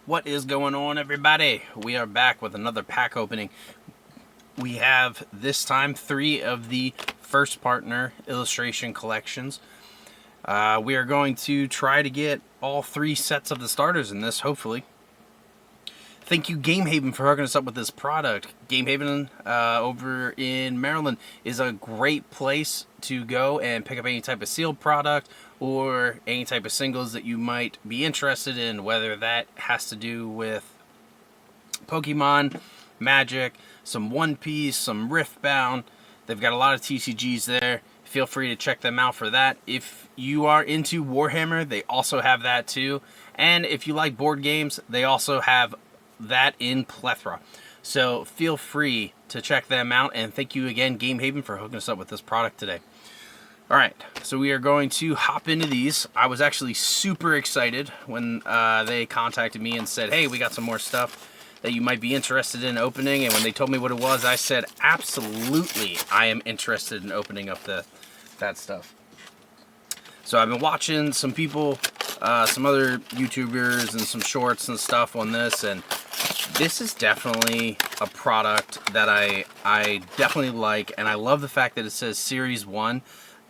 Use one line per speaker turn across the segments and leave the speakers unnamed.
What is going on, everybody? We are back with another pack opening. We have, this time, 3 of the first partner illustration collections. We are going to try to get all 3 sets of the starters in this, hopefully. Thank you, Game Haven, for hooking us up with this product. Game Haven over in Maryland is a great place to go and pick up any type of sealed product or any type of singles that you might be interested in, whether that has to do with Pokemon, Magic, some One Piece, some Riftbound. They've got a lot of TCGs there. Feel free to check them out for that. If you are into Warhammer, they also have that too. And if you like board games, they also have that in plethora. So feel free to check them out, and thank you again, Game Haven, for hooking us up with this product today. Alright, so we are going to hop into these. I was actually super excited when they contacted me and said, hey, we got some more stuff that you might be interested in opening, and when they told me what it was, I said, absolutely, I am interested in opening up that stuff. So I've been watching some people, some other YouTubers and some shorts and stuff on this, and this is definitely a product that I definitely like, and I love the fact that it says Series 1.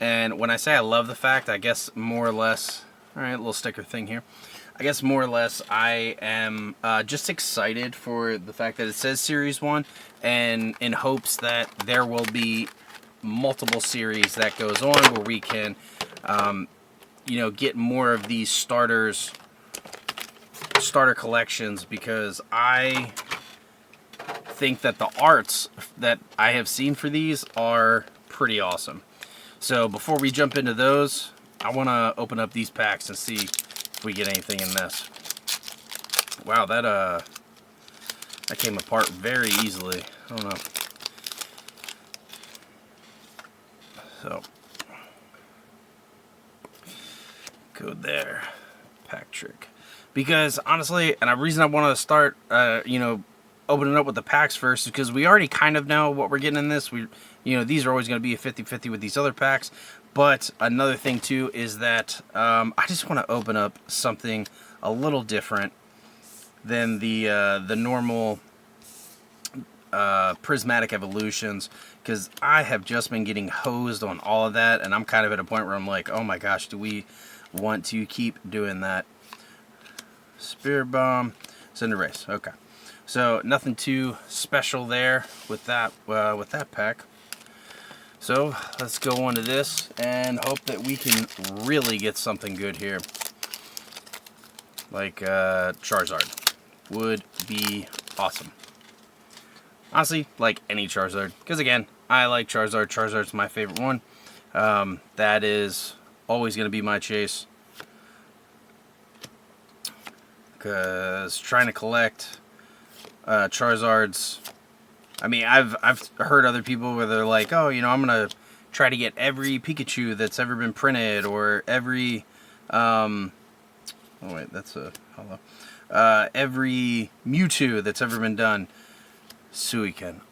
And when I say I love the fact, I guess more or less, alright, little sticker thing here. I guess more or less I am just excited for the fact that it says Series 1, and in hopes that there will be multiple series that goes on where we can, you know, get more of these starter collections, because I think that the arts that I have seen for these are pretty awesome. So before we jump into those, I want to open up these packs and see if we get anything in this. Wow, that came apart very easily. I don't know. So, go there. Pack trick. Because honestly, and the reason I want to start, you know, opening up with the packs first, is because we already kind of know what we're getting in this. You know, these are always going to be a 50-50 with these other packs. But another thing too is that I just want to open up something a little different than the normal prismatic evolutions, because I have just been getting hosed on all of that, and I'm kind of at a point where I'm like, oh my gosh, do we want to keep doing that? Spirit Bomb, Cinderace. Okay, so nothing too special there with that pack. So let's go on to this and hope that we can really get something good here. Like Charizard would be awesome. Honestly, like any Charizard, because again, I like Charizard. Charizard's my favorite one. That is always going to be my chase. Because trying to collect Charizards, I mean, I've heard other people where they're like, oh, you know, I'm gonna try to get every Pikachu that's ever been printed, or every oh wait, that's a hello, every Mewtwo that's ever been done. Suiken.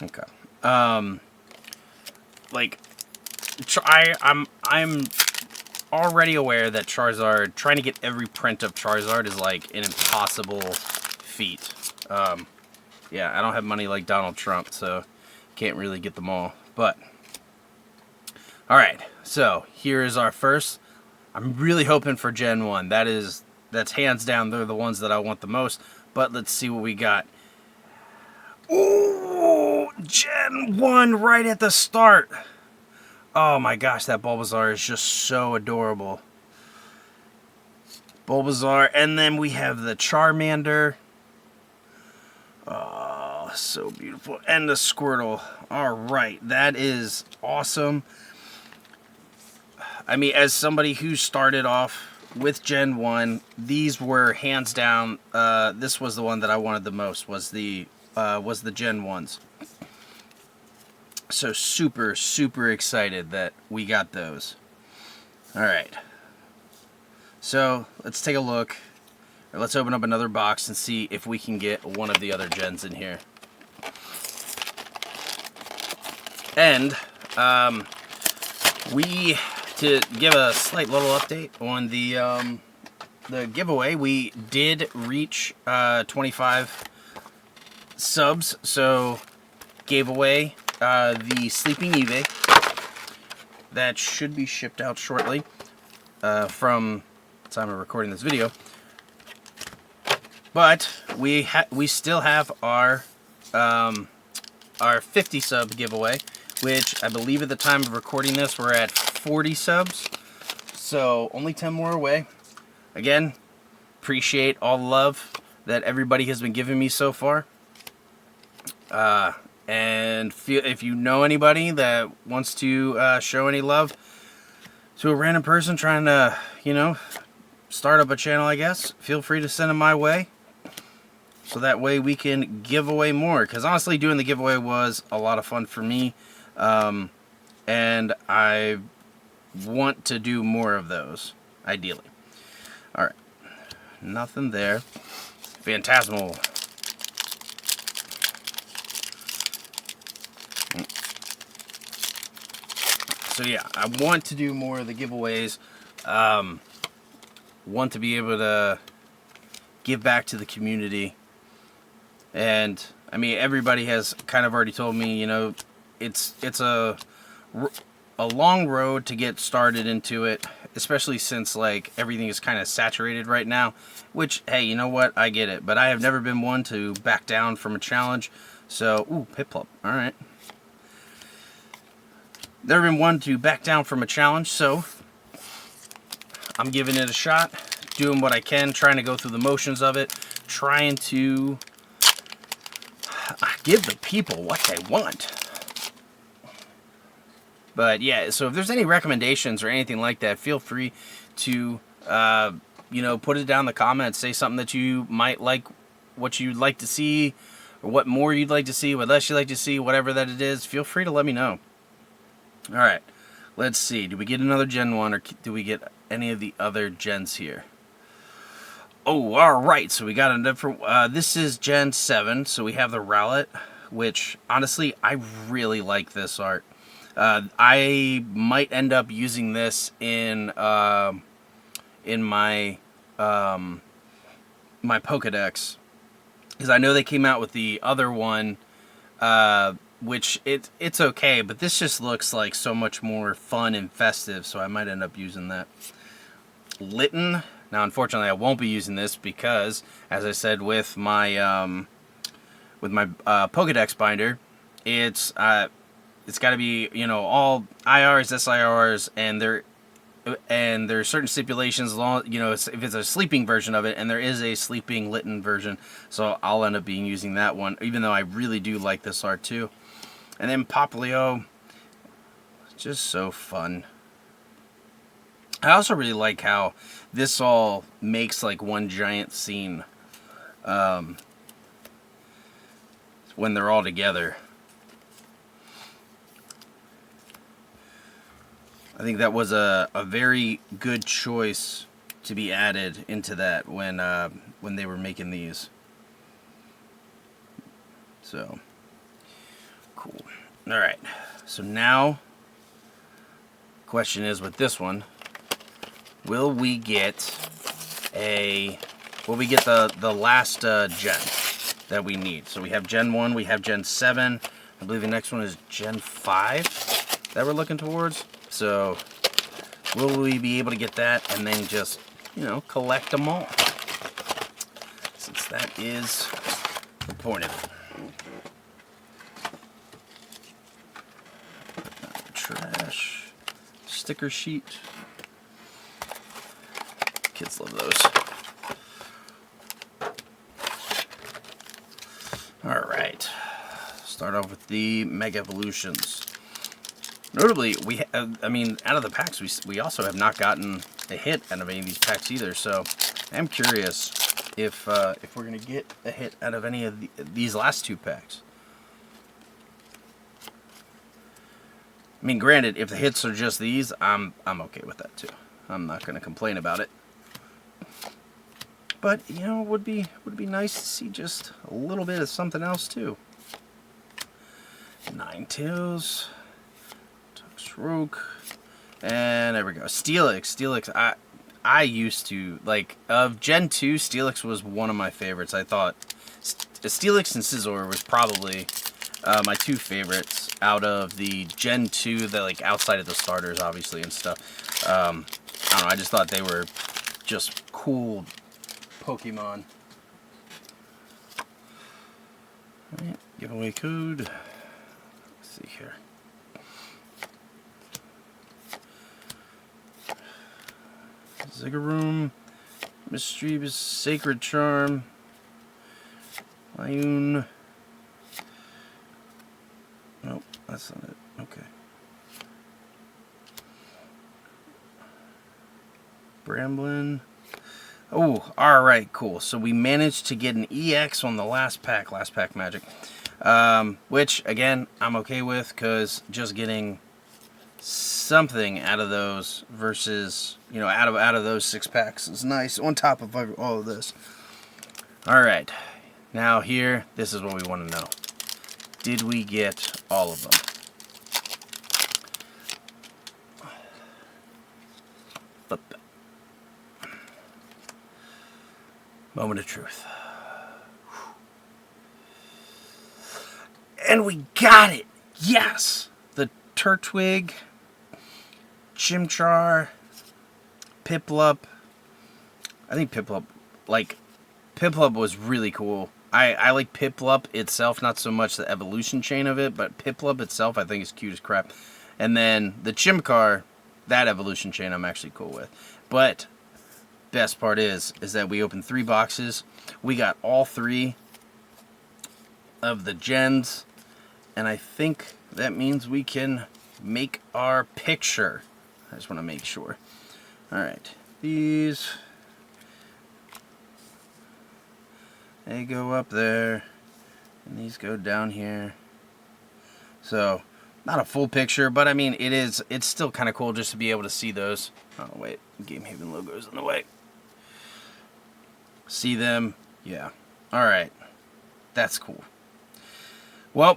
Okay. Like, I'm already aware that Charizard, trying to get every print of Charizard is like an impossible feat. Yeah, I don't have money like Donald Trump, so can't really get them all. But alright, so here is our first. I'm really hoping for Gen 1. That's hands down, they're the ones that I want the most. But let's see what we got. Ooh, Gen 1 right at the start. Oh my gosh, that Bulbasaur is just so adorable. Bulbasaur, and then we have the Charmander. Oh, so beautiful. And the Squirtle. Alright, that is awesome. I mean, as somebody who started off with Gen 1, these were hands down, this was the one that I wanted the most, was the Gen 1s. So super, super excited that we got those. Alright. So, let's take a look. Or let's open up another box and see if we can get one of the other gens in here. And, to give a slight little update on the the giveaway, we did reach 25 subs, so gave away the Sleeping Eevee. That should be shipped out shortly from the time of recording this video. But we still have our 50 sub giveaway, which I believe at the time of recording this we're at 40 subs. So only 10 more away. Again, appreciate all the love that everybody has been giving me so far. And if you know anybody that wants to show any love to a random person trying to, you know, start up a channel, I guess, feel free to send them my way. So that way we can give away more. Because honestly, doing the giveaway was a lot of fun for me. And I want to do more of those, ideally. Alright. Nothing there. Phantasmal. So yeah, I want to do more of the giveaways. Want to be able to give back to the community. And I mean, everybody has kind of already told me, you know, it's a long road to get started into it, especially since like everything is kind of saturated right now, which, hey, you know what, I get it, but I have never been one to back down from a challenge. So, ooh, Piplup, all right. Never been one to back down from a challenge, so I'm giving it a shot, doing what I can, trying to go through the motions of it, trying to give the people what they want. But yeah, so if there's any recommendations or anything like that, feel free to you know, put it down in the comments. Say something that you might like, what you'd like to see, or what more you'd like to see, what less you'd like to see, whatever that it is. Feel free to let me know. All right, let's see. Do we get another Gen 1, or do we get any of the other gens here? Oh, all right. So we got a different. This is Gen 7, so we have the Rowlet, which honestly I really like this art. I might end up using this in my my Pokedex, because I know they came out with the other one, which it's okay, but this just looks like so much more fun and festive, so I might end up using that. Litten. Now, unfortunately, I won't be using this because, as I said, with my Pokedex binder, it's got to be, you know, all IRs, SIRs, and there are certain stipulations, you know, if it's a sleeping version of it, and there is a sleeping Litten version, so I'll end up being using that one, even though I really do like this art too. And then Popplio, just so fun. I also really like how this all makes like one giant scene when they're all together. I think that was a very good choice to be added into that when they were making these. So cool. All right. So now, question is with this one. Will we get the last gen that we need? So we have Gen 1, we have Gen 7. I believe the next one is Gen 5 that we're looking towards. So will we be able to get that and then just, you know, collect them all? Since that is the point of it. Trash. Sticker sheet. Kids love those. Alright. Start off with the Mega Evolutions. Notably, I mean, out of the packs, we also have not gotten a hit out of any of these packs either, so I'm curious if we're going to get a hit out of any of these last two packs. I mean, granted, if the hits are just these, I'm okay with that too. I'm not going to complain about it. But, you know, it would be nice to see just a little bit of something else too. Ninetales, Toxrook, and there we go. Steelix. I used to like. Of Gen 2, Steelix was one of my favorites. I thought Steelix and Scizor was probably my two favorites out of the Gen 2, that like outside of the starters, obviously, and stuff. I don't know. I just thought they were just cool Pokemon. All right, giveaway code. Let's see here. Zigaroom, Mischievous, Sacred Charm, Lyoon. Nope, that's not it. Okay. Bramblin. Oh, alright, cool. So we managed to get an EX on the last pack magic. Which, again, I'm okay with, because just getting something out of those versus, you know, out of those 6 packs is nice on top of all of this. Alright, now here, this is what we want to know. Did we get all of them? Flip. Moment of truth. And we got it! Yes! The Turtwig, Chimchar, Piplup. I think Piplup was really cool. I like Piplup itself, not so much the evolution chain of it, but Piplup itself I think is cute as crap. And then the Chimchar, that evolution chain I'm actually cool with. But best part is that we opened 3 boxes. We got all 3 of the gens, and I think that means we can make our picture. I just want to make sure. Alright, these, they go up there, and these go down here. So, not a full picture, but I mean, it's still kind of cool just to be able to see those. Oh, wait, Game Haven logo's in the way. See them, yeah. Alright, that's cool. Well,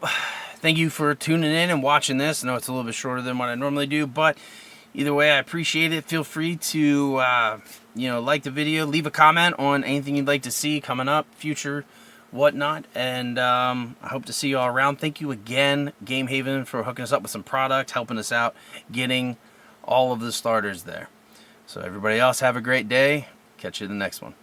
thank you for tuning in and watching this. I know it's a little bit shorter than what I normally do, but either way, I appreciate it. Feel free to, like the video, leave a comment on anything you'd like to see coming up, future, whatnot, and I hope to see you all around. Thank you again, Game Haven, for hooking us up with some product, helping us out, getting all of the starters there. So everybody else, have a great day. Catch you in the next one.